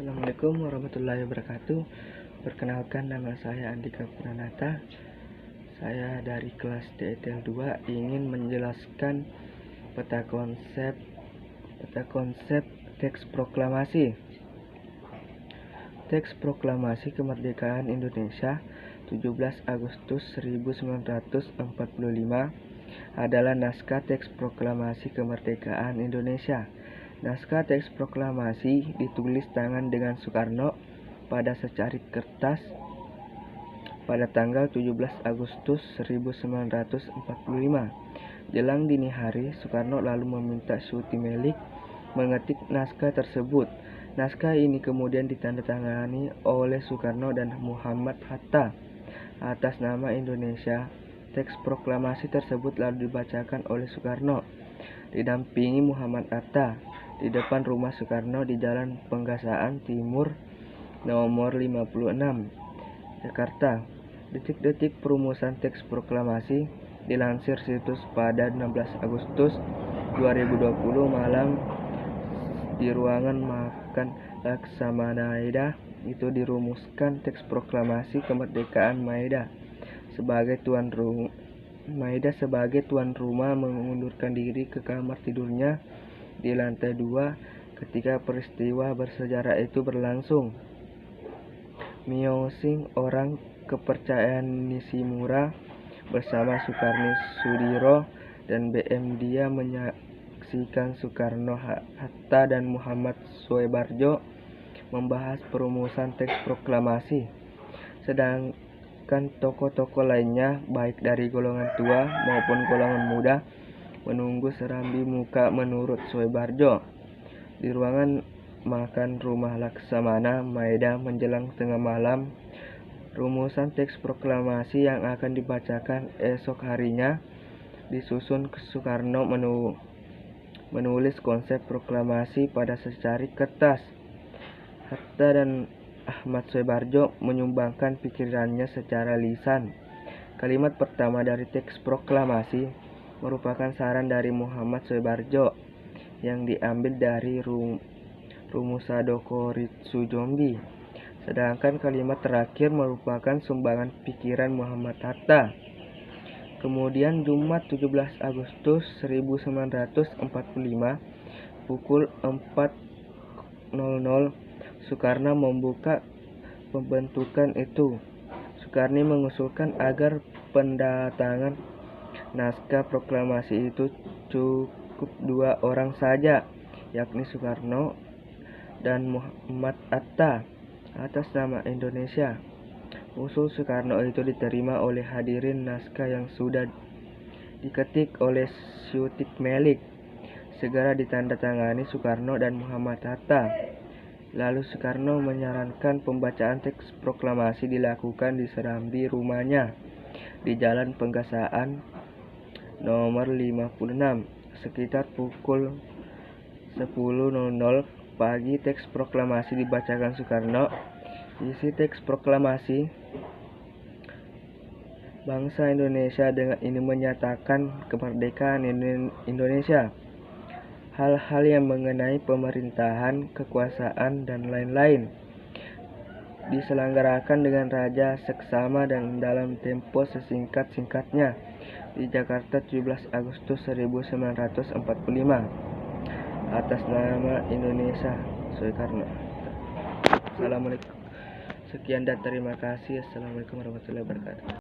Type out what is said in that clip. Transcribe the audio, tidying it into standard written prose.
Assalamualaikum warahmatullahi wabarakatuh. Perkenalkan, nama saya Andika Pranata. Saya dari kelas DETL 2 ingin menjelaskan peta konsep teks proklamasi. Teks proklamasi kemerdekaan Indonesia 17 Agustus 1945 adalah naskah teks proklamasi kemerdekaan Indonesia. Naskah teks proklamasi ditulis tangan dengan Soekarno pada secarik kertas pada tanggal 17 Agustus 1945. Jelang dini hari, Soekarno lalu meminta Syuti Melik mengetik naskah tersebut. Naskah ini kemudian ditandatangani oleh Soekarno dan Muhammad Hatta atas nama Indonesia. Teks proklamasi tersebut lalu dibacakan oleh Soekarno didampingi Muhammad Hatta di depan rumah Soekarno di Jalan Penggasaan Timur nomor 56, Jakarta. Detik-detik perumusan teks proklamasi dilansir situs pada 16 Agustus 2020 malam di ruangan makan Laksamana Maeda. Itu dirumuskan teks proklamasi kemerdekaan. Maeda sebagai tuan rumah mengundurkan diri ke kamar tidurnya di lantai 2 ketika peristiwa bersejarah itu berlangsung. Miyosing, orang kepercayaan Nishimura, bersama Sukarni Sudiro dan BM Dia menyaksikan Soekarno, Hatta, dan Muhammad Soebarjo membahas perumusan teks proklamasi. Sedangkan tokoh-tokoh lainnya, baik dari golongan tua maupun golongan muda, menunggu serambi muka menurut Soebarjo di ruangan makan rumah Laksamana Maeda menjelang tengah malam. Rumusan teks proklamasi yang akan dibacakan esok harinya disusun. Soekarno menulis konsep proklamasi pada secarik kertas. Hatta dan Ahmad Soebarjo menyumbangkan pikirannya secara lisan. Kalimat pertama dari teks proklamasi merupakan saran dari Muhammad Soebarjo yang diambil dari Rumusadoko Ritsu Jombi. Sedangkan kalimat terakhir merupakan sumbangan pikiran Muhammad Hatta. Kemudian Jumat 17 Agustus 1945 pukul 4.00 Soekarno membuka pembentukan itu. Soekarno mengusulkan agar pendatangan naskah proklamasi itu cukup 2 orang saja, yakni Soekarno dan Muhammad Hatta atas nama Indonesia. Usul Soekarno itu diterima oleh hadirin. Naskah yang sudah diketik oleh Syuti Melik segera ditandatangani Soekarno dan Muhammad Hatta. Lalu Soekarno menyarankan pembacaan teks proklamasi dilakukan di serambi rumahnya di Jalan Penggasaan nomor 56 sekitar pukul 10.00 pagi. Teks proklamasi dibacakan Soekarno. Isi teks proklamasi: bangsa Indonesia dengan ini menyatakan kemerdekaan Indonesia. Hal-hal yang mengenai pemerintahan, kekuasaan, dan lain-lain diselenggarakan dengan raja seksama dan dalam tempo sesingkat-singkatnya di Jakarta 17 Agustus 1945 atas nama Indonesia. Soekarno. Assalamualaikum. Sekian dan terima kasih. Assalamualaikum warahmatullahi wabarakatuh.